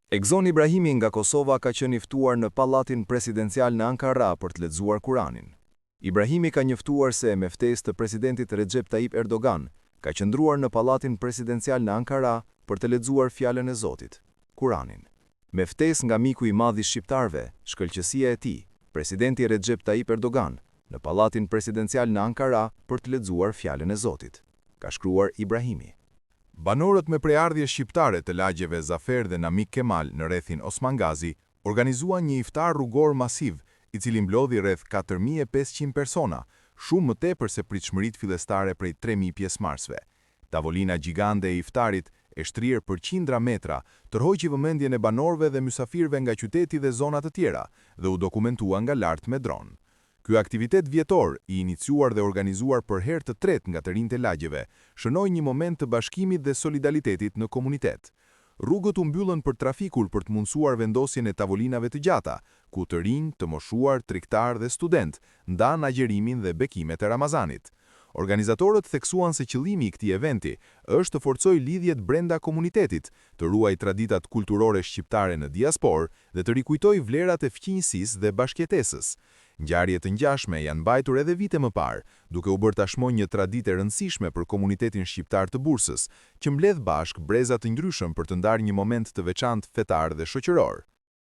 Egzon Ibrahimi nga Kosova ka qenë i ftuar në Pallatin Presidencial në Ankara për të lexuar Kuranin. Ibrahimi ka njoftuar se me ftesë të presidentit Recep Tayyip Erdogan, ka qëndruar në Pallatin Presidencial në Ankara për të lexuar fjalën e Zotit, Kuranin. Me ftesë nga miku i madh i shqiptarëve, shkëlqësia e tij, presidenti Recep Tayyip Erdogan, në Pallatin Presidencial në Ankara për të lexuar fjalën e Zotit, ka shkruar Ibrahimi. Banorët me preardhje shqiptare të lagjeve Zafer dhe Namik Kemal në rrethin Osman Gazi organizuan një iftar rrugor masiv, i cili mblodhi rreth 4500 persona, shumë më tepër se pritshmëritë fillestare prej 3000 pjesëmarrësve. Tavolina gjigande e iftarit, e shtrirë për qindra metra, tërhoqi vëmendjen e banorëve dhe mysafirëve nga qyteti dhe zona të tjera dhe u dokumentua nga lart me dron. Ky aktivitet vjetor, i iniciuar dhe organizuar për herë të tretë nga të rinjtë e lagjeve, shënoi një moment të bashkimit dhe solidaritetit në komunitet. Rrugët u mbyllën për trafikul për të mundësuar vendosjen e tavolinave të gjata, ku të rinj, të moshuar, tregtar dhe student ndan agjerimin dhe bekimet e Ramazanit. Organizatorët theksuan se qëllimi i këtij eventi është të forcojë lidhjet brenda komunitetit, të ruajë traditat kulturore shqiptare në diasporë dhe të rikujtojë vlerat e fëqinjësisë dhe bashkëjetesës. Ngjarje të ngjashme janë mbajtur edhe vite më parë, duke u bërë tashmë një traditë e rëndësishme për komunitetin shqiptar të Bursës, që mbledh bashk breza të ndryshëm për të ndarë një moment të veçantë fetar dhe shoqëror.